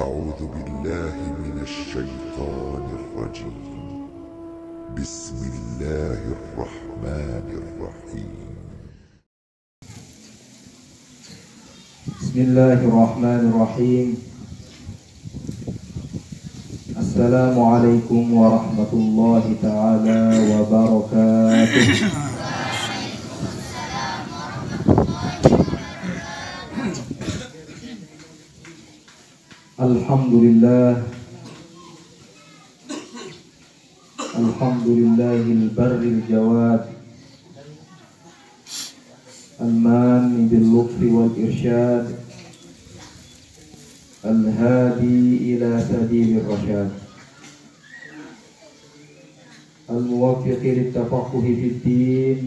أعوذ بالله من الشيطان الرجيم. بسم الله الرحمن الرحيم. بسم الله الرحمن الرحيم. السلام عليكم ورحمة الله تعالى وبركاته. Alhamdulillah, alhamdulillahil barril jawad, al-mani bil lutfi wal irsyad, al-hadi ila sabilir rasyad, al-muwaffiqi littafaqquhi fid din,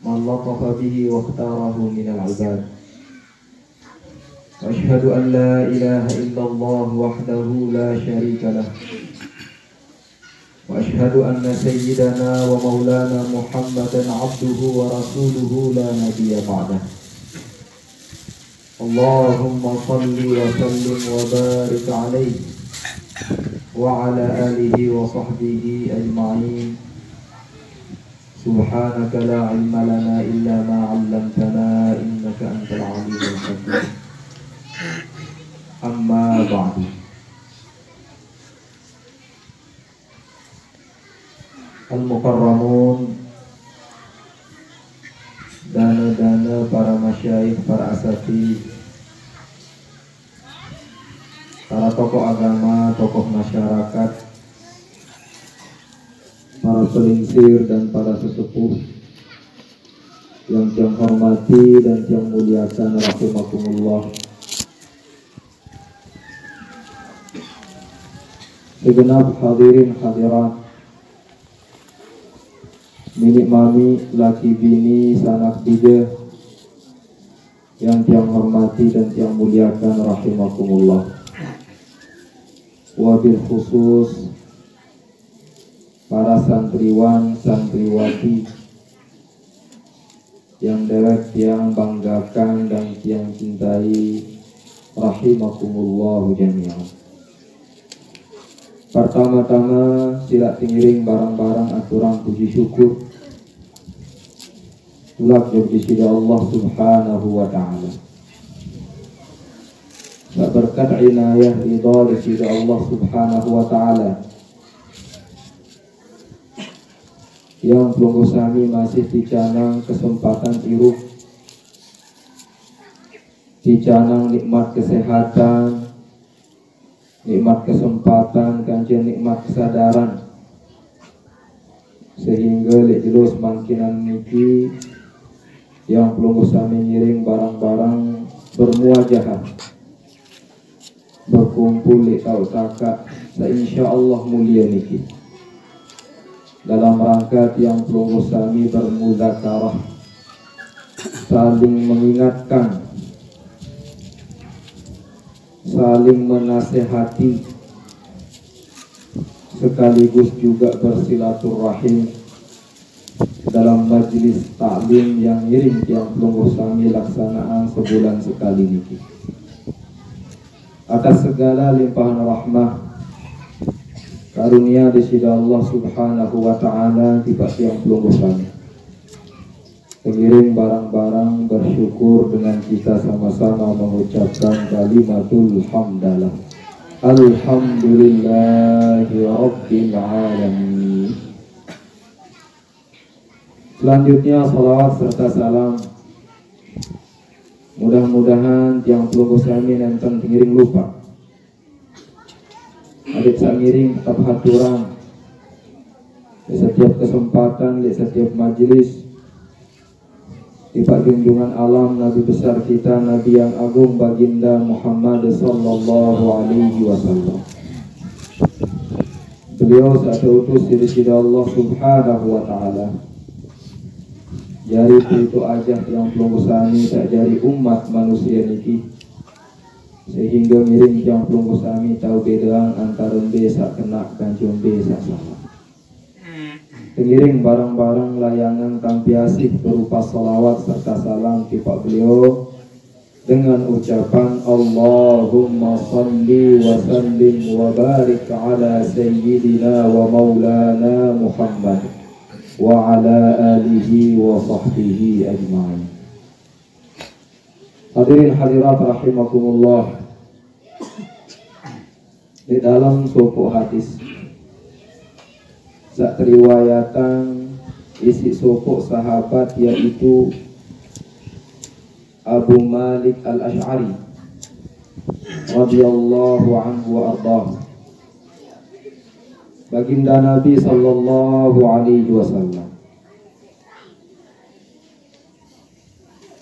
man latafa bihi wa ikhtarahu minal ibad. وأشهد أن لا إله إلا الله وحده لا شريك له وأشهد أن سيدنا ومولانا محمدا عبده ورسوله لا نبي بعده. اللهم صل وسلم وبارك عليه وعلى آله وصحبه أجمعين. سبحانك لا علم لنا إلا ما علمتنا إنك أنت العليم الحكيم. Amma ba'du. Al-mukarramun, dana-dana para masyayikh, para asatidz, para tokoh agama, tokoh masyarakat, para pelingsir dan para sesepuh yang saya hormati dan saya muliakan, rahimakumullah. Segenap hadirin hadirat, milik mami, laki bini, sanak bijah yang tiang hormati dan tiang muliakan, rahimakumullah. Wabil khusus para santriwan, santriwati yang derek tiang banggakan dan tiang cintai, rahimakumullah jami'an. Pertama-tama sila tingiring barang-barang aturan puji syukur ulak jadi sida Allah subhanahu wa ta'ala. Tak berkat inayah ridha sida Allah subhanahu wa ta'ala yang pelunggu sami masih dicanang kesempatan iruk, dicanang nikmat kesehatan, nikmat kesempatan, kajian nikmat kesadaran, sehingga lek jelus mangkinan niki yang pelunggu sami ngiring barang-barang bermuajahat berkumpul lek tau kakak seinsyaallah mulia niki dalam rangka yang pelunggu sami bermudzakarah, saling mengingatkan, saling menasehati, sekaligus juga bersilaturahim dalam majlis taklim yang ngiring yang pelungguh sami laksanaan sebulan sekali niki. Atas segala limpahan rahmah karunia di sida Allah subhanahu wa ta'ala tiba yang pelungguh sami pengiring barang-barang bersyukur dengan kita sama-sama mengucapkan kalimatul hamdalah. Alhamdulillahi rabbil alamin. Selanjutnya salawat serta salam mudah-mudahan yang pelunggu sami nenten pengiring lupa adik sangiring tetap haturan di setiap kesempatan, di setiap majelis di junjungan alam Nabi besar kita, Nabi yang agung baginda Muhammad sallallahu alaihi wasallam. Beliau saat utus dari sida Allah subhanahu wa ta'ala. Jari itu aja yang pelunggu sami tak jari umat manusia niki, sehingga miring yang pelunggu sami tahu bedaan antara desa kena dan desa salah. Pengiring barang-barang layangan tampiasih berupa salawat serta salam kepada beliau dengan ucapan Allahumma salli wa sallim wa barik ala sayyidina wa maulana Muhammad wa ala alihi wa sahbihi ajma'in. Hadirin hadirat rahimakumullah. Di dalam suku hadis sak riwayatan isi suku sahabat yaitu Abu Malik Al-Ash'ari radhiyallahu anhu wa ardhah, baginda Nabi sallallahu alaihi wasallam,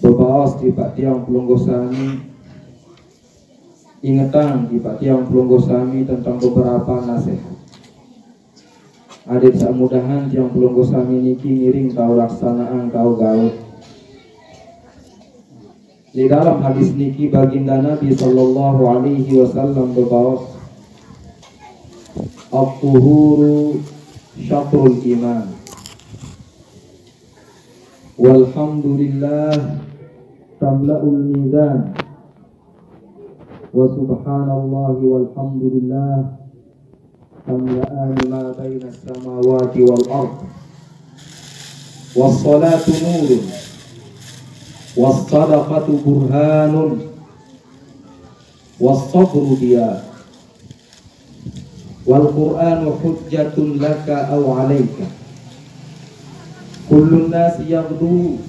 bebaos di pak tiang pelungguh sami, ingatan di pak tiang pelungguh sami tentang beberapa nasihat. Adik samudahan tiang pelungguh sami niki ngiring kau laksanaan kau gaul. Di dalam hadis niki baginda Nabi sallallahu alaihi wasallam berbawas, at-tuhuru syatrul iman, walhamdulillah tamla'ul mizan, wa subhanallahi walhamdulillah tamla'ani ma baina as-samawati wal ard, was-salatu nurun, was-sadaqatu burhanun, was-sabru diya, wal-Qur'anu hujjatun laka aw alayka, kullun nasi yaghdu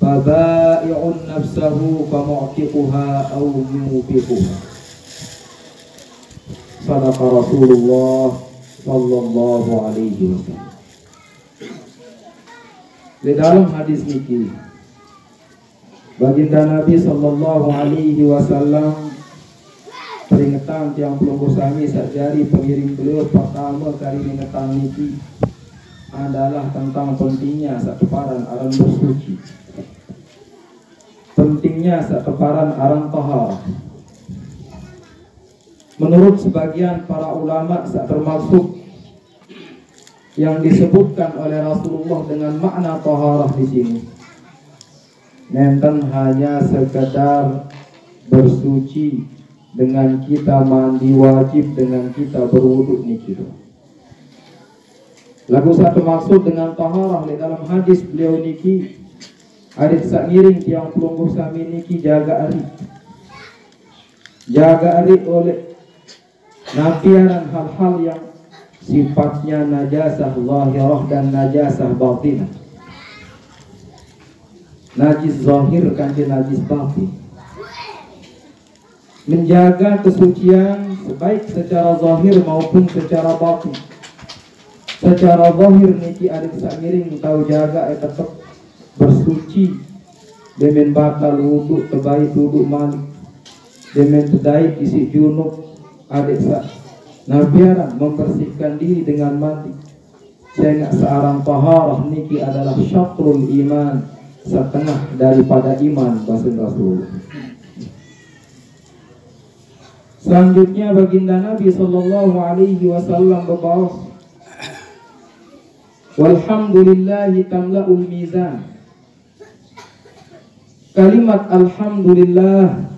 faba'i'un nafsahu famu'tiquha aw mubiquha. Sadaqa Rasulullah sallallahu alaihi wasallam. Di dalam hadis niki baginda Nabi sallallahu alaihi wasallam peringatan tiang pelungguh sami sakjari pengiring beliau pertama kali mengetang niki adalah tentang pentingnya sakeparan aran bersuci, pentingnya sakeparan aran taharah. Menurut sebagian para ulama termasuk yang disebutkan oleh Rasulullah dengan makna taharah di sini nenten hanya sekedar bersuci dengan kita mandi wajib, dengan kita berwuduk niki. Lagu satu maksud dengan taharah di dalam hadis beliau niki adik sak ngiring tiang pelungguh sami niki jaga ari oleh nafiaran hal-hal yang sifatnya najasah zahirah dan najasah batinah. Najis zahir kanti najis batin. Menjaga kesucian baik secara zahir maupun secara batin. Secara zahir niki adik sak miring tahu jaga tetap bersuci demen bakal wuduk terbaik duduk malik demen terbaik isi junub adik sak nabiara membersihkan diri dengan mandi. Sehingga seorang taharah niki adalah syatrul iman, setengah daripada iman bahasa Rasulullah. Selanjutnya baginda Nabi sallallahu alaihi wasallam berbawas, walhamdulillahi tamla'ul mizan. Kalimat alhamdulillah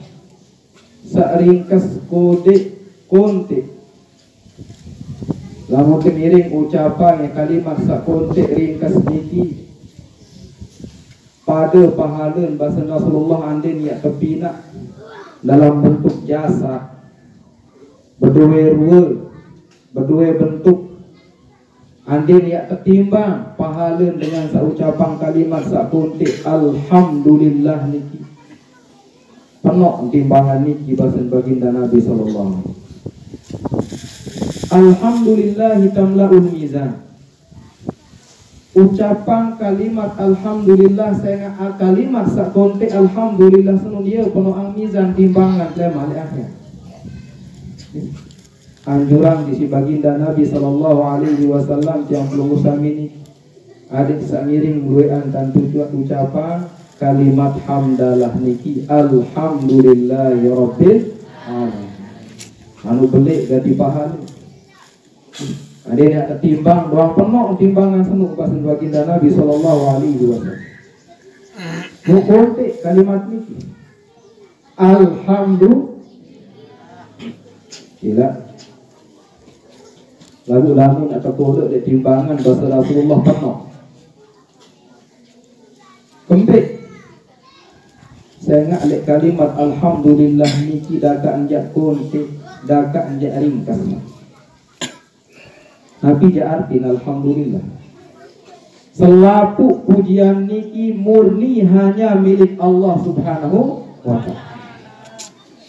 saringkas kode konte. Lamun miring ucapan kalimat sak konte ringkas niki pada pahalun bahasa Rasulullah andin ya tepina dalam bentuk jasa berdua bentuk andin ya ketimbang pahalun dengan saucapan kalimat sakunti alhamdulillah niki penuh timbangan niki bahasa baginda Nabi sallallahu alaihi wasallam. Alhamdulillah tamla'ul mizan. Ucapan kalimat alhamdulillah saya kalimat sakonte alhamdulillah senun dia penuh ang mizan timbangan lemah akhir. Anjuran di si baginda Nabi sallallahu alaihi wasallam yang pelungguh sami adik sangiring duean dan tujuan ucapan kalimat hamdalah niki alhamdulillahi rabbil alamin. Anu belik gati pahala. Ada yang ketimbang doang penuh timbangan senuk bahasa baginda Nabi sallallahu alaihi wasallam. Mukonte kalimat niki Alhamdulillah. Gila. Lagu lamun atau kodok di timbangan bahasa Rasulullah penuh. Kempit. Saya ingat lek kalimat alhamdulillah niki daka anjak kontek, daka anjak ringkas. Nabi arti alhamdulillah. Selapu pujian niki murni hanya milik Allah Subhanahu wa ta'ala.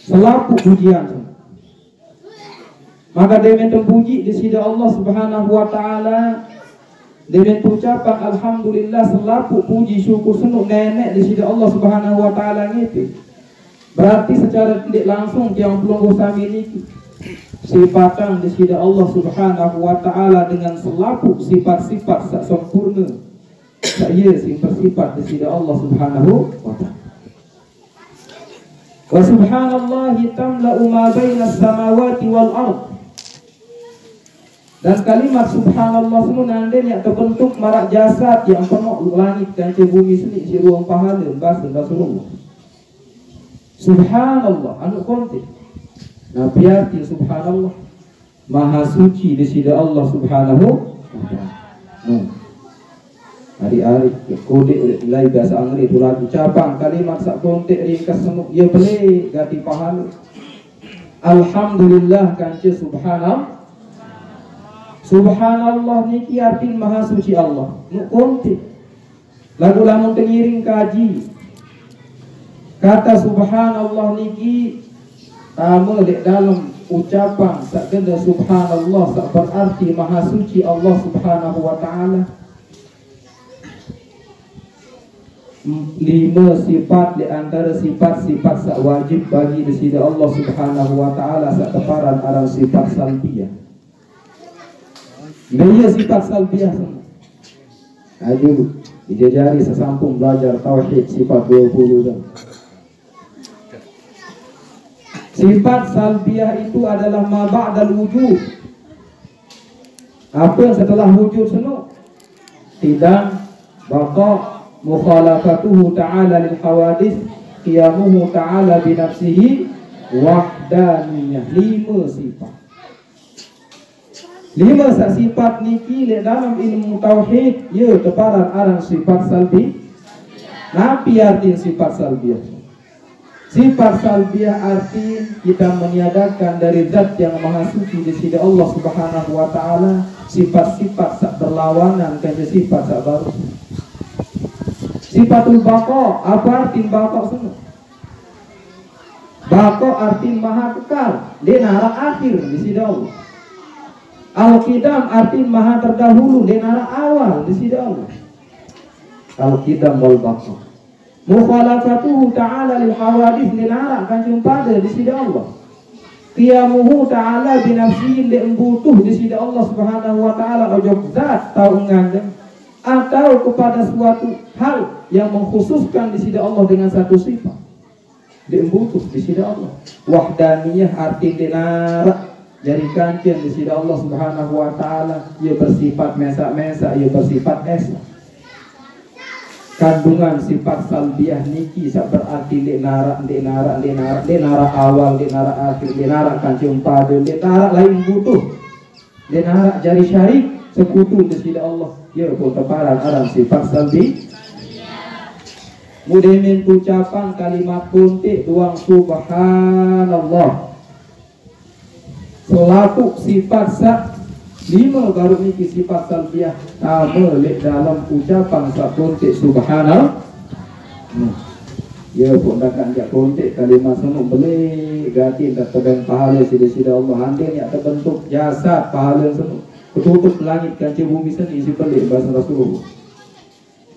Selapu pujian. Maka dengan terpuji di sisi Allah Subhanahu wa ta'ala, dengan ucapan alhamdulillah selaku puji syukur senuk nenek di sisi Allah Subhanahu wa ta'ala ngipi. Berarti secara tidak langsung yang pelungguh sami niki sifatan di sisi Allah Subhanahu wa ta'ala dengan selaku sifat-sifat sak sempurna. Saya sifat di sisi Allah Subhanahu wa ta'ala. Wa subhanallahi tamla'u ma baina as-samawati wal ardh. Dan kalimat subhanallah semua nanden yang terbentuk marak jasad yang penuh langit dan bumi seni si ruang pahala bahasa Rasulullah. Subhanallah anu kontek. Nabi arti subhanallah maha suci di sisi Allah Subhanahu wa ta'ala. Hari-hari kode nilai bahasa Anggrek itu lagu cabang kalimat sak kontek ringkas semua ya boleh ganti pahala. Alhamdulillah kanci subhanallah. Subhanallah niki artin maha suci Allah. Nuk konti. Lagu lamun tengiring kaji. Kata subhanallah niki tamu dek dalam ucapan sak kena subhanallah sak berarti maha suci Allah Subhanahu wa ta'ala. 5 sifat di antara sifat-sifat sak wajib bagi di sisi Allah Subhanahu wa ta'ala sak teparan aran sifat salbiyah. Dia sifat salbiah semua. Aduh, dijajari sesampung belajar tauhid sifat 20 dah. Sifat salbiah itu adalah ma ba'dal wujud. Apa yang setelah wujud semua? Tidak baqa mukhalafatuhu ta'ala lil hawadith qiyamuhu ta'ala bi nafsihi wahdaniyah. 5 sifat. 5 sifat niki le dalam ilmu tauhid ya teparan aran sifat salbi. Nabi arti sifat salbiah. Sifat salbiah arti kita meniadakan dari zat yang maha suci di sisi Allah Subhanahu wa ta'ala sifat-sifat sak berlawanan dengan sifat sak baru. Sifatul baqa, apa arti baqa semua? Baqa arti maha kekal, dia nara akhir di sisi Allah. Al-Qidam arti maha terdahulu dan arah awal di sisi Allah. Al-Qidam wal baqa. Mukhalafatuhu ta'ala lil hawadith lil arah kan jumpa di sisi Allah. Qiyamuhu ta'ala bi nafsihi li embutuh di sisi Allah Subhanahu wa ta'ala ojok zat tau ngandeng atau kepada suatu hal yang mengkhususkan di sisi Allah dengan satu sifat. Di embutuh di sisi Allah. Wahdaniyah arti dinara jadi kancian di sisi Allah Subhanahu wa ta'ala ia bersifat mesak-mesak, ia bersifat es. Kandungan sifat salbiah niki sak berarti denara awal, denara akhir, denara kancian pada, denara lain butuh, denara jari syarik sekutu di sisi Allah ia pun teparan aran sifat salbi. Mudemin ucapan kalimat kuntik doang subhanallah selaku sifat sak 5 baru niki sifat salbiah tamu lek dalam ucapan sak kontek subhanallah. Ya pun dah kan jak kontek kalimat semua boleh ganti tak tebang pahala sida-sida Allah handeng yang terbentuk jasad pahala semua ketutup langit kancing bumi seni isi pelik bahasa Rasulullah.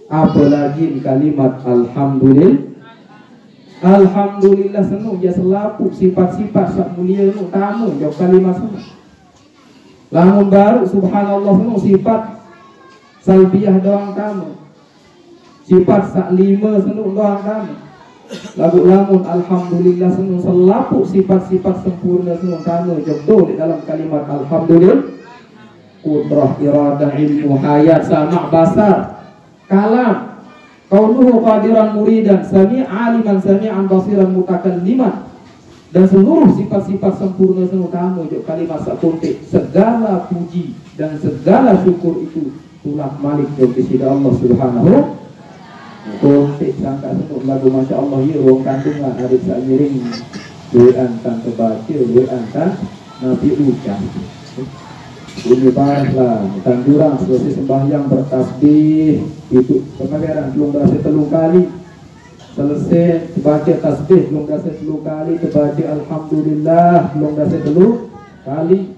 Apalagi kalimat alhamdulillah. Alhamdulillah senu dia selapu sifat-sifat sak mulia nu tamu jauh kalimat semua. Lamun baru subhanallah senu sifat salbiah doang tamu. Sifat sak 5 senu doang tamu. Lamun alhamdulillah senu selapu sifat-sifat sempurna senu tamu jauh di dalam kalimat alhamdulillah. Qudrah, iradah, ilmu, hayat, sama' basar, kalam, kaunuhu qadiran muridan aliman sami'an basiran mutakalliman, dan seluruh sifat-sifat sempurna semua kamu untuk kalimat sakuntik, segala puji dan segala syukur itu tulah malik dari sisi Allah Subhanahu. Kuntik sangka semua lagu Masya Allah ya wong kandungan adik sa'iring doan tan terbaca doan tan nabi ucap. Ini baiklah, tanjurang selesai sembahyang bertasbih itu pengajaran belum berhasil telung kali, selesai baca tasbih belum berhasil telung kali, terbaca alhamdulillah belum berhasil telung kali,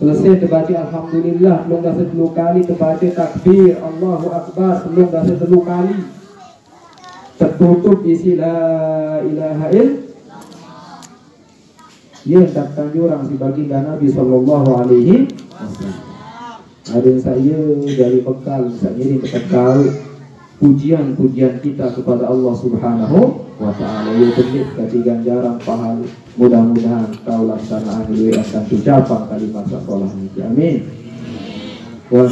selesai terbaca alhamdulillah belum berhasil telung kali, terbaca takbir Allahu Akbar belum berhasil telung kali, tertutup isi la ilaha illallah. Ya, tak tanjurang si baginda Nabi Sallallahu Alaihi Wasallam. Ada saya dari bekal, saya ini tetap tahu pujian-pujian kita kepada Allah Subhanahu Wa Taala. Ya, tentu ketiga ganjaran pahala. Mudah-mudahan kau laksanaan ini akan ucapan kalimat salat ini. Amin. Wa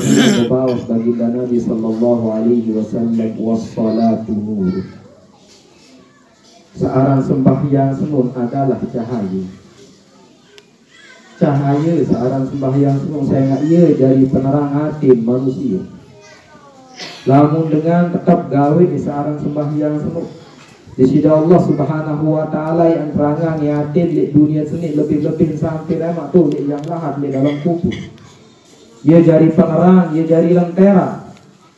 bawas baginda Nabi Sallallahu Alaihi Wasallam wassalatu nur. Searang sembahyang senun adalah cahaya. Cahaya seorang sembahyang senung saya ingat ia dari penerang hati manusia. Namun dengan tetap gawe di seorang sembahyang senung di sisi Allah Subhanahu Wa Taala yang terangan yatin di dunia seni lebih-lebih sampai lemak tu yang lahat di dalam kubur. Ia jadi penerang, ia jadi lentera.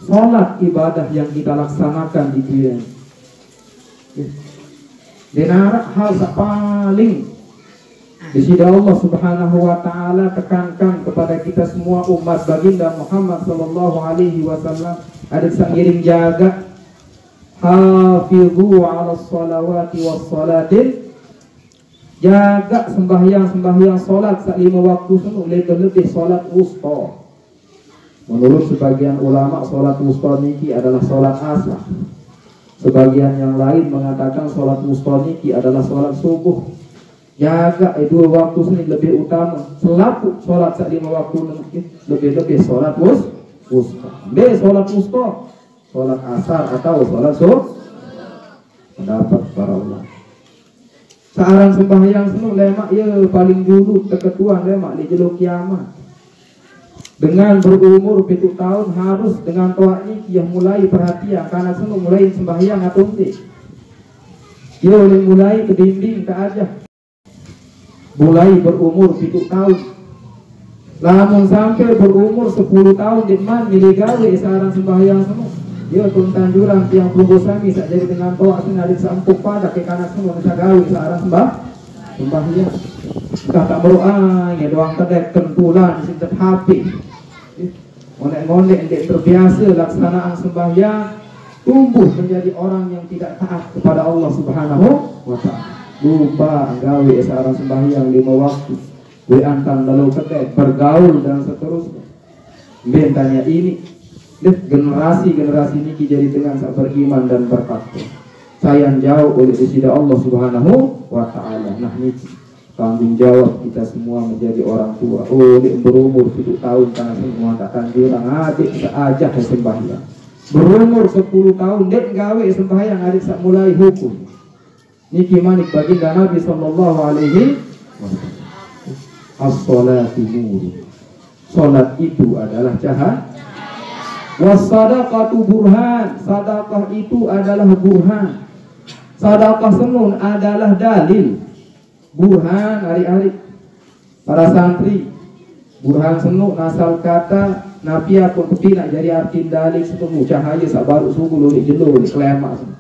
Salat ibadah yang kita laksanakan di dunia. Denarak hal paling di sisi Allah Subhanahu Wa Taala tekankan kepada kita semua umat baginda Muhammad Sallallahu Alaihi Wasallam ada sangiring jaga hafidhu ala salawati was salatin, jaga sembahyang salat sak 5 waktu semua lebih salat wusta. Menurut sebagian ulama salat wusta niki adalah salat asar. Sebagian yang lain mengatakan salat wusta niki adalah salat subuh. Jaga 2 waktu ini lebih utama. Selaku sholat sak 5 waktu lebih sholat wusta. Sholat wusta, sholat asar atau sholat subuh. Pendapat para ulama. Searang sembahyang senu lemak ya paling dulu keketuan lemak di jeluk kiamat. Dengan berumur 7 tahun harus dengan toa ini yang mulai perhatian karena senu mulai sembahyang atau tidak. Dia boleh mulai ke dinding ke aja. Mulai berumur 7 tahun. Namun sampai berumur 10 tahun di man milih gawe seorang sembahyang semua. Dia pun tanjuran yang pelunggu sami sak jadi dengan toa sinari sampuk pada ke kanan semua bisa gawe seorang sembahyang. Entah tak beruang ya doang kedek kentulan sintet HP. Ngonek-ngonek dek terbiasa laksanaan sembahyang tumbuh menjadi orang yang tidak taat kepada Allah Subhanahu Wa Taala. Lupa gawe seorang sembahyang 5 waktu, antan lalu kedek bergaul dan seterusnya. Bentanya ini generasi ini jadi dengan beriman dan bertakwa. Sayang jauh oleh sisi Allah Subhanahu Wa Taala. Nah ini tanggung jawab kita semua menjadi orang tua. Oleh berumur 7 tahun karena semua tak tanjuran adik seajak sembahyang. Berumur 10 tahun dek gawe sembahyang adik sak mulai hukum. Niki manik baginda Nabi Sallallahu Alaihi Wasallam. As-salatu nur. Salat itu adalah cahaya. Was-sadaqatu burhan. Sedekah itu adalah burhan. Sedekah senun adalah dalil. Burhan hari-hari para santri. Burhan senun asal kata Nabi aku tidak jadi arti dalil setemu cahaya sabaru suku lu jelo di klemak.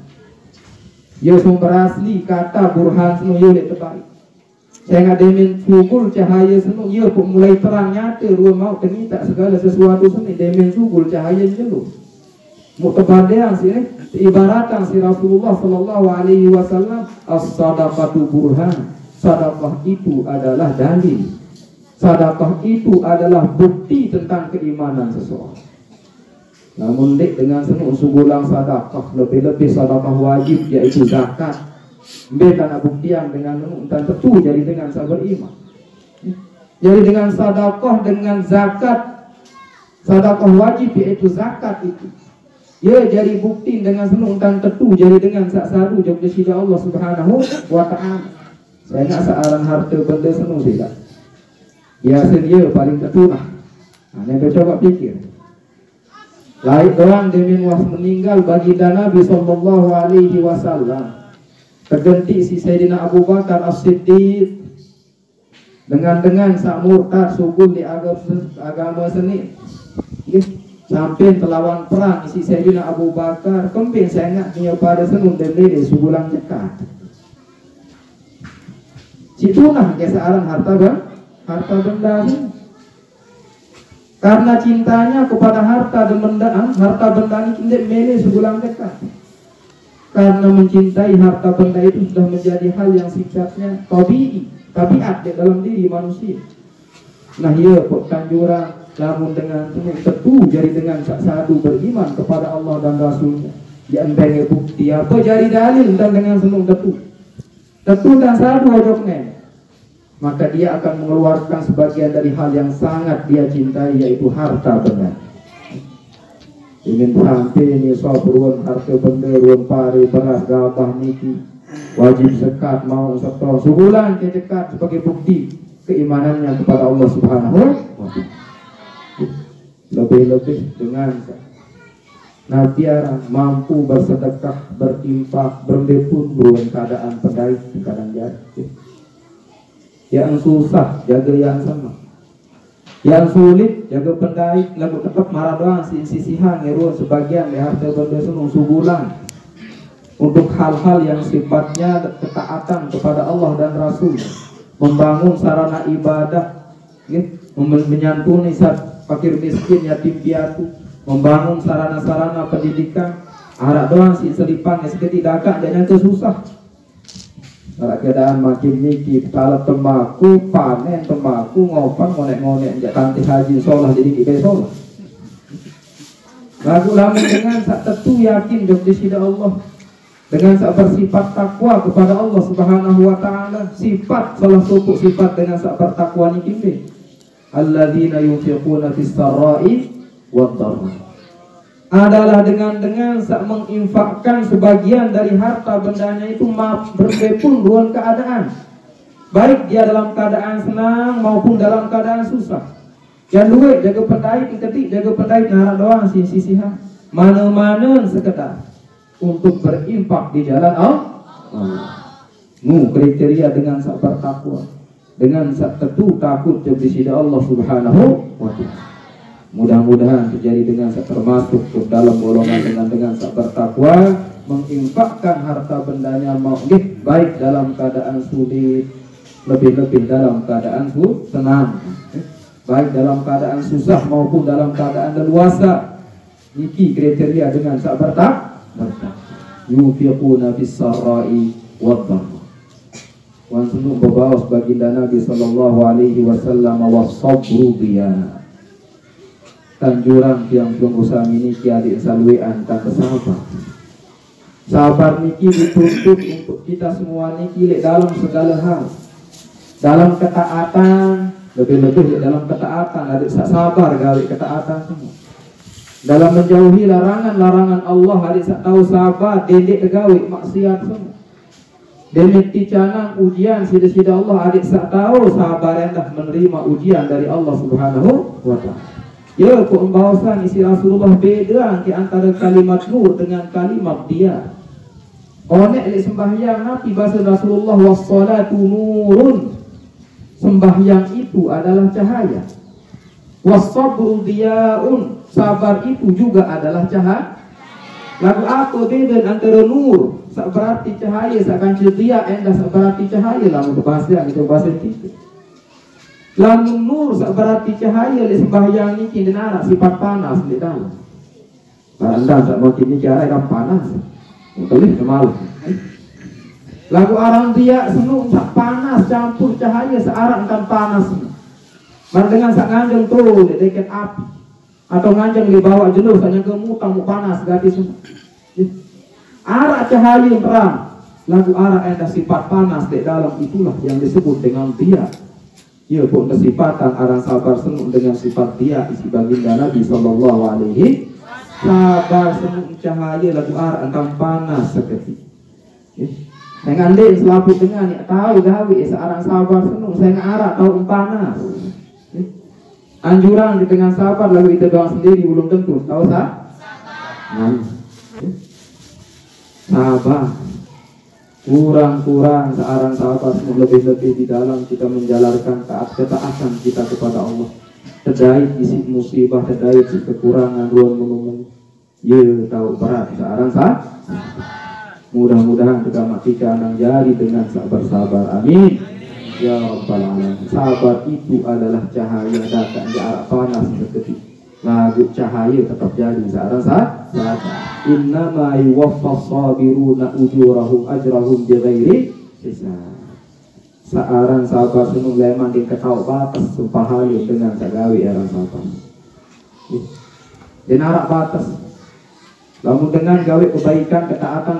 Ya sumber asli kata burhan senu ya terbaik. Saya nggak demin sugul cahaya senu ya pun mulai terang nyata ruang mau kenita segala sesuatu seni demin sugul cahaya jelu. Mutabadean sih ibaratan si Rasulullah Sallallahu Alaihi Wasallam as-sadaqatu burhan. Sedekah itu adalah dalil. Sedekah itu adalah bukti tentang keimanan seseorang. Namun dengan senu sugulang sedekah lebih-lebih sedekah wajib yaitu zakat. Karena buktian dengan dan tentu jadi dengan sabar iman. Jadi dengan sedekah dengan zakat, sedekah wajib yaitu zakat itu Ya jadi bukti dengan senung dan tetu jadi dengan sak sadu jog sida Allah Subhanahu wa taala. Saya nak searang harta benda senung tidak. Ya sedia paling tetu lah. Nah, coba pikir. Lain orang demi was meninggal baginda Nabi sallallahu alaihi wasallam. Terganti si Sayyidina Abu Bakar As-Siddiq dengan sak murtad subun di agama seni. Sampai terlawan perang isi Sayyidina Abu Bakar kempin saya ingat punya pada senun dan lele subulang cekat situlah kesearan harta benda ini. Karena cintanya kepada harta benda ini tidak lele subulang cekat. Karena mencintai harta benda itu sudah menjadi hal yang sifatnya tabiat di dalam diri manusia. Nah iya kok kanjurang namun dengan tetu jadi dengan sadu beriman kepada Allah dan Rasulnya yang bengi bukti apa jadi dalil dan dengan senung tetu dan sadu ojoknya, maka dia akan mengeluarkan sebagian dari hal yang sangat dia cintai yaitu harta benda. Ingin sampai ini soal harta benda ruang pare beras gabah niki wajib sekat mau setor sebulan cekat sebagai bukti keimanannya kepada Allah Subhanahu wa taala. Lebih-lebih dengan nabiara mampu bersedekah, berinfak, berlebur ruang keadaan pendai kadang jadi. Yang susah jaga yang sama, yang sulit jaga pendai lagu tetap marah doang sisihan ngeruan sebagian di harta benda senung subulan untuk hal-hal yang sifatnya ketaatan kepada Allah dan Rasul, membangun sarana ibadah, menyantuni fakir miskin yatim piatu, membangun sarana-sarana pendidikan. Harap doang si selipan seketika dakak jangan susah. Kalau keadaan makin niki kalau tembakau panen tembakau ngopan ngonek-ngonek jak tanti haji sholah jadi kita sholah. Lagu lama dengan sak tetu yakin jog di sida Allah, dengan sak bersifat takwa kepada Allah Subhanahu wa taala, sifat salah satu sifat dengan sak bertakwa niki alladzina yunfiquna fis sarai wad dharra adalah dengan sak menginfakkan sebagian dari harta bendanya itu berpun ruang keadaan, baik dia dalam keadaan senang maupun dalam keadaan susah. Yang duit jaga pendai ketik jaga pendai nara doang sisihan mana-mana sekedar untuk berinfak di jalan Allah. Kriteria dengan sak bertakwa, dengan sak tetu takut jadi sida Allah Subhanahu wa taala. Mudah-mudahan terjadi dengan sak termasuk dalam golongan dengan sak bertakwa, menginfakkan harta bendanya baik dalam keadaan sulit, lebih-lebih dalam keadaan senang, baik dalam keadaan susah maupun dalam keadaan leluasa. Niki kriteria dengan sak bertakwa. Yunfiquna fis sarai wad dharra. Wan sunu babaos baginda Nabi sallallahu alaihi wasallam wasabru biya. Tanjurang yang belum usaha ini kiadik salwean tanpa sabar. Sabar niki dituntut untuk kita semua niki dalam segala hal. Dalam ketaatan, lebih-lebih dalam ketaatan adik sabar gawe ketaatan semua. Dalam menjauhi larangan-larangan Allah adik tahu sabar dedek gawe maksiat semua. Demi ticanang ujian sida-sida Allah adik tahu sabar yang dah menerima ujian dari Allah Subhanahu wa taala. Ya, pembahasan isi Rasulullah beda ke antara kalimat nur dengan kalimat dia. Onek le sembahyang Nabi bahasa Rasulullah wassalatu nurun. Sembahyang itu adalah cahaya. Wassabru diyaun. Sabar itu juga adalah cahaya. Lagu apa beda antara nur berarti cahaya seakan dia endah berarti cahaya lah untuk bahasa itu bahasa kita. Lalu nur berarti cahaya le sembahyang niki denara sifat panas di dalam. Anda tak mau kini cara kan panas. Betul malu. Lagu orang dia senung tak panas campur cahaya searang kan panas. Dengan sak nganjeng tuh di dekat api atau nganjeng di bawah jenuh hanya kemutang mu panas gadis semua. Arah cahaya yang terang. Lagu arah ada sifat panas di dalam itulah yang disebut dengan dia. Ya pun kesifatan arang sabar senung dengan sifat dia isi baginda Nabi sallallahu alaihi sabar semu cahaya lagu ar antang panas seketik. Saya ngandek selaput dengan ya tahu gawe seorang sabar senung saya ngarak tahu panas. Anjuran dengan sabar lagu itu doang sendiri belum tentu tahu sah? Sabar kurang-kurang seorang sabar lebih-lebih di dalam kita menjalankan ketaatan kita kepada Allah. Terdait isi musibah, terdait isi kekurangan ruang menunggu. Ya tahu berat seorang sah. Mudah-mudahan kita matikan yang jadi dengan sabar-sabar. Amin. Ya Rabbal Alamin. Sabar itu adalah cahaya datang di arah panas seketik. Lagu cahaya tetap jadi seorang sah. Innama yuwaffas sabiruna ujurahum ajrahum bighairi hisab. Seorang sabar senung leman di ketau batas pahala dengan sagawi orang sabar. Dan arak batas. Lalu dengan gawe kebaikan,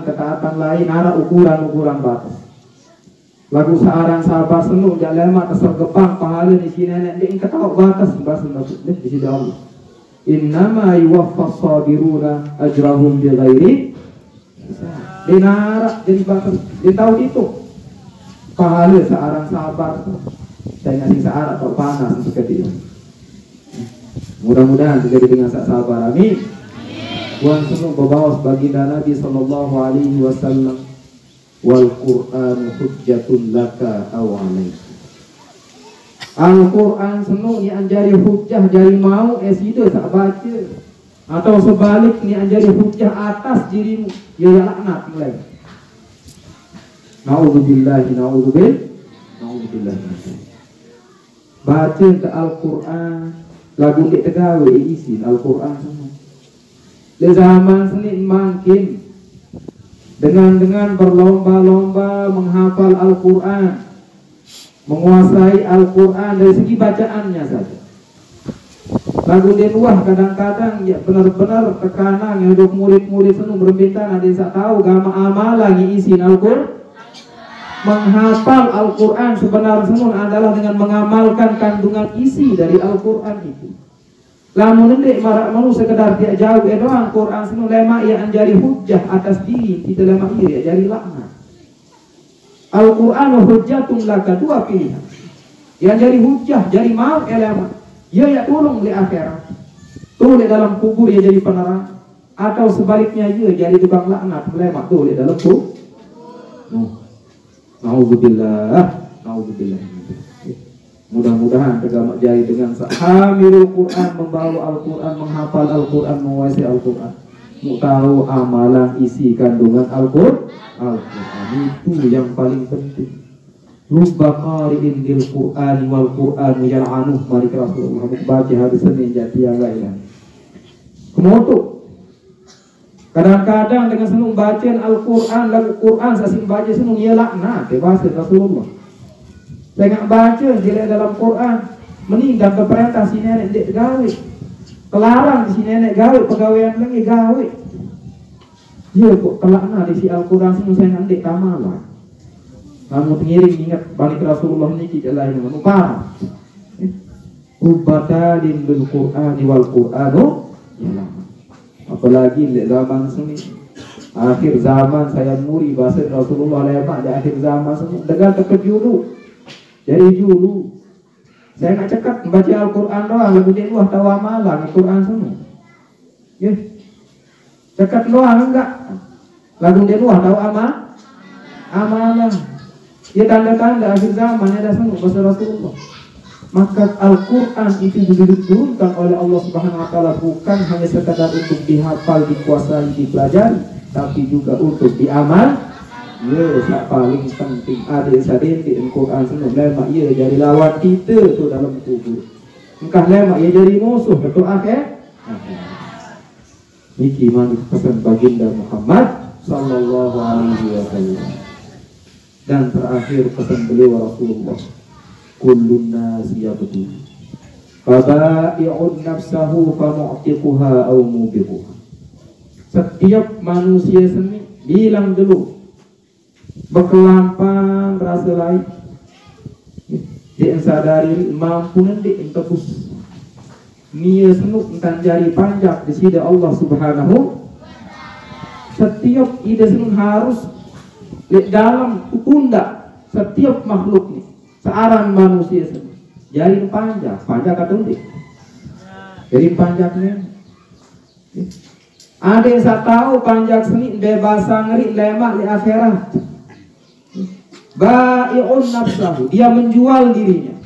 ketaatan lain, arah ukuran batas. Lagu seorang sabar senung jalan leman tersergepang pahala di sini nenek di ketau batas bahasa di sini Allah. Innama yuwaffas sabiruna ajrahum bighairi hisab. Di arak jadi batas. Dia tahu itu. Pahala seorang sabar saya ngasih searah atau panas seperti itu. Mudah-mudahan terjadi dengan sabar. Amin. Tuhan semua berbawas baginda Nabi sallallahu alaihi wasallam, wal Qur'an hujjatun laka aw alaika. Al-Qur'an semua ni anjari hujjah jari mau esida sak baca atau sebalik ni anjari hujjah atas dirimu ya laknat mulai. Na'udzubillahi na'udzubillah. Baca ke Al-Quran lagu di tegawe isi Al-Quran semua. Di zaman seni makin dengan berlomba-lomba menghafal Al-Quran, menguasai Al-Quran dari segi bacaannya saja. Lagu di luar kadang-kadang ya benar-benar tekanan yang hidup murid-murid senu berbintang ada yang tahu gama amal lagi isi Al-Quran. Menghafal Al-Quran sebenarnya adalah dengan mengamalkan kandungan isi dari Al-Quran itu. Lamun ndek marak manu sekedar dia jauh doang Quran sinu lema ia anjari hujjah atas diri kita lema ia jadi laknat. Al-Quran hujjatun laka dua pilihan. Yang jadi hujjah jadi mau lema. Ya tolong di akhirat. Tulis dalam kubur ia jadi penerang atau sebaliknya ia jadi tukang laknat lema tulis dalam kubur. Na'udzubillah. Mudah-mudahan tegak jari dengan hamilul Quran, membawa Al-Quran, menghafal Al-Quran, menguasai Al-Quran, mau tahu amalan isi kandungan Al-Quran itu yang paling penting. Rubba qari'in lil Qur'ani wal Qur'anu yal'anuh. Mari Rasulullah baca hadis ini jati yang lain. Kemudian kadang-kadang dengan senung bacaan Al-Quran, lagu Quran sasim baca senung ia laknat bahasa Rasulullah. Saya nggak baca dilihat dalam Quran meninggal ke perintah si nenek dek gawe, kelarang si nenek gawe pegawaian lagi gawe. Dia kok kelakna di si Al-Quran senung saya nggak tamalah. Kamu pengiring ingat balik Rasulullah niki jalan yang parah. Ubatalin bil Qur'ani wal Qur'anu yalah. Apalagi di zaman sini akhir zaman saya muri bahasa Rasulullah lemak di akhir zaman sini dengan terkejulu jadi julu saya nggak cekat membaca Al-Quran doang lebih dari luah tahu amalan Al-Quran semua ya cekat doang enggak lagu dari luah tahu amalan ya tanda-tanda akhir zaman ada semua bahasa Rasulullah. Maka Al-Quran itu diturunkan oleh Allah Subhanahu Wa Taala bukan hanya sekadar untuk dihafal, dikuasai, dipelajari, tapi juga untuk diamal. Ya, paling penting ada sadin di Al-Quran semua lema ia jadi lawan kita tu dalam kubur. Engkau lema ia jadi musuh betul akhir. Niki mari pesan baginda Muhammad sallallahu alaihi wasallam. Dan terakhir pesan beliau Rasulullah. Kullun nasi yabdu faba'i'un nafsahu famu'tiquha aw mubiquha. Setiap manusia seni bilang dulu berkelampang rasa lain dia sadari mampu nanti tebus Nia senuk entan jari panjang di sini Allah Subhanahu. Setiap ide senuk harus dalam pundak setiap makhluk ni. Searan manusia senuk jari panjang kata undik. Jadi panjangnya. Ada yang saya tahu panjang seni bebas ngeri lemak di akhirat. Bai'un nafsahu, dia menjual dirinya.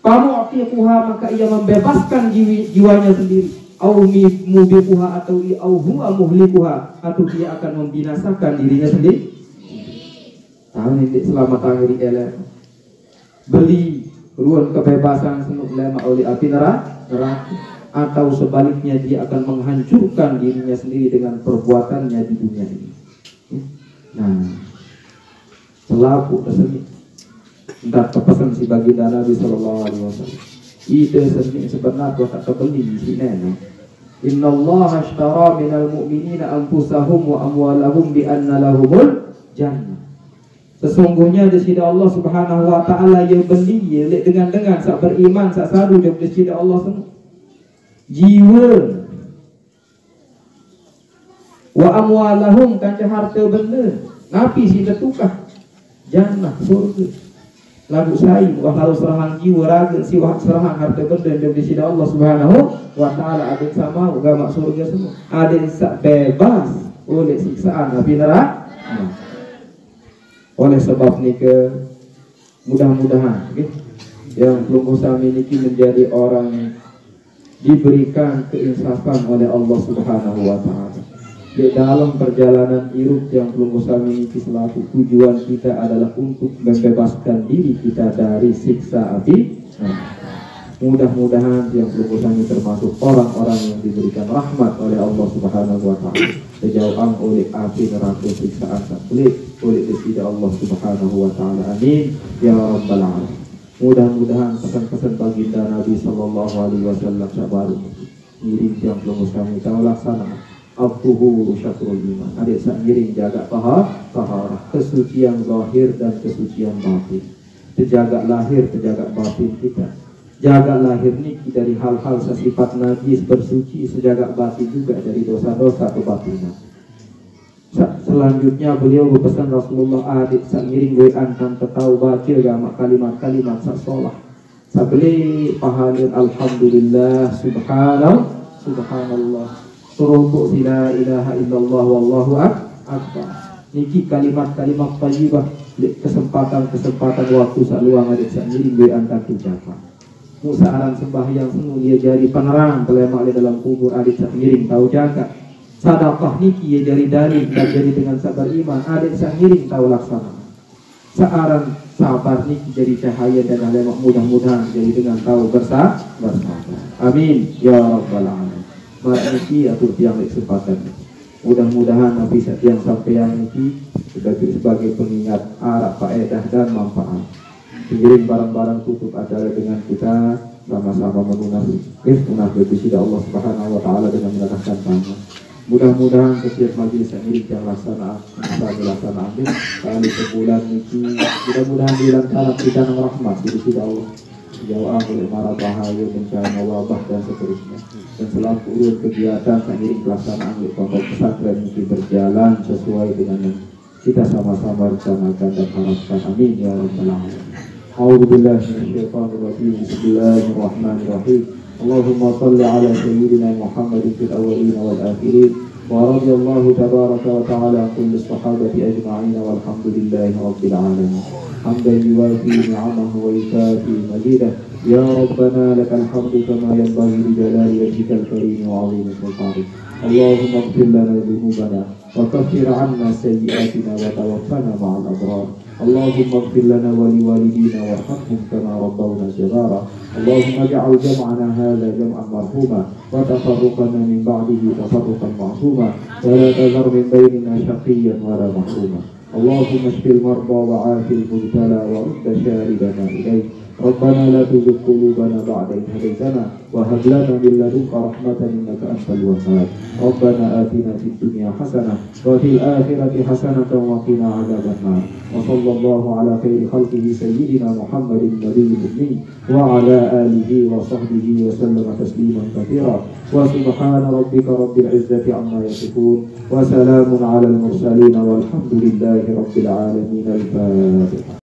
Famu'tiquha, maka ia membebaskan jiwanya sendiri. Au mubiquha, atau huwa muhlikuha, atau dia akan membinasakan dirinya sendiri. Tahu ini selamat akhir elek. Beli ruang kebebasan senuk lemak oleh api neraka, atau sebaliknya dia akan menghancurkan dirinya sendiri dengan perbuatannya di dunia ini. Nah, selaku tersebut entah kepesan si baginda Nabi Sallallahu Alaihi Wasallam. Ide sendiri sebenarnya tak terbeli di sini. Inna Allah ashtara minal mu'minina anfusahum wa amwalahum bi anna lahumul jannah. Sesungguhnya di sisi Allah Subhanahu Wa Taala yang beli dengan sak beriman sak sadu di sisi Allah semua. Jiwa wa amwalahum kan harta benda napi si tukah jannah surga lagu saing wa harus serahang jiwa raga si wa serahang harta benda di sisi Allah Subhanahu wa Taala ada sama agama surga semua ada sak bebas oleh siksaan api neraka. Oleh sebab ni mudah-mudahan yang belum usaha miliki menjadi orang yang diberikan keinsafan oleh Allah Subhanahu wa Ta'ala. Di dalam perjalanan hidup yang belum usaha miliki selaku tujuan kita adalah untuk membebaskan diri kita dari siksa api. Mudah-mudahan yang belum usaha ini termasuk orang-orang yang diberikan rahmat oleh Allah Subhanahu wa Ta'ala, dijauhkan oleh api neraka siksaan sakit oleh sisi Allah Subhanahu wa Ta'ala. Amin ya rabbal alamin. Mudah-mudahan pesan-pesan baginda Nabi Sallallahu Alaihi Wasallam sabaru ngiring yang belum kami tahu laksana abduhu syakrul iman. Adik sak ngiring jaga taharah, kesucian zahir dan kesucian batin. Terjaga lahir, terjaga batin kita. Jaga lahir ni dari hal-hal sifat najis, bersuci, sejaga batin juga dari dosa-dosa kebatinan. Selanjutnya beliau berpesan Rasulullah adik sak ngiring gue antam tetau baca agama kalimat-kalimat sak solah sabeli pahalin alhamdulillah subhanallah suruh la ilaha illallah wallahu akbar. Niki kalimat-kalimat thayyibah kesempatan waktu sak luang adik sak ngiring gue antam ucapan musaaran sembahyang semua dia jadi penerang pelemak di dalam kubur adik sak ngiring tahu jaga. Sadaqah niki ya jadi dalil dan jadi dengan sabar iman adik sangiring tahu laksana. Searan sabar niki jadi cahaya dan lemak mudah-mudahan jadi dengan tahu bersabar. Amin ya rabbal alamin. Mari niki atur tiang kesempatan. Mudah-mudahan nabi setiang sampai yang niki sebagai pengingat arah faedah dan manfaat. Mengirim barang-barang tutup acara dengan kita sama-sama menunasi bagi Allah Subhanahu wa Ta'ala dengan mengadakan tangan. Mudah-mudahan setiap majelis ini yang laksana bisa dilaksanakan kali sebulan ini. Mudah-mudahan dilancarkan kita rahmat di sisi Allah. Jauh oleh mara bahaya bencana wabah dan seterusnya. Dan selaku urut kegiatan seiring pelaksanaan oleh pondok pesantren ini berjalan sesuai dengan yang kita sama-sama rencanakan dan harapkan. Amin ya rabbal alamin. A'udzubillahi minasyaitonir rajim. Bismillahirrahmanirrahim. Allahumma salli ala sayyidina Muhammadin fil awwalin wal akhirin wa radiyallahu tabaraka wa ta'ala an kulli sahabati ajma'in walhamdulillahi rabbil alamin. Hamdan yuwafi ni'amahu wa yukafi mazidah. Ya Rabbana lakal hamdu kama yanbaghi li jalali wajhikal karim wa 'azimi sultanik. Allahumma ighfir lana dhunubana wa kaffir 'anna sayyi'atina wa tawaffana ma'al abrar. Allahumma ighfir lana wa liwalidina warhamhum kama rabbawna shighara. اللهم اجعل جمعنا هذا جمعا مرحوما وتفرقنا من بعده تفرقا معصوما ولا تذر من بيننا شقيا ولا محروما. اللهم اشف المرضى وعاف المبتلى ورد شاردنا اليك ربنا لا تزغ قلوبنا بعد إذ هديتنا وهب لنا من لدنك رحمة إنك أنت الوهاب. ربنا آتنا في الدنيا حسنة وفي الآخرة حسنة وقنا عذاب النار. وصلى الله على خير خلقه سيدنا محمد النبي الأمي وعلى آله وصحبه وسلم تسليما كثيرا. وسبحان ربك رب العزة عما يصفون وسلام على المرسلين والحمد لله رب العالمين. الفاتحة.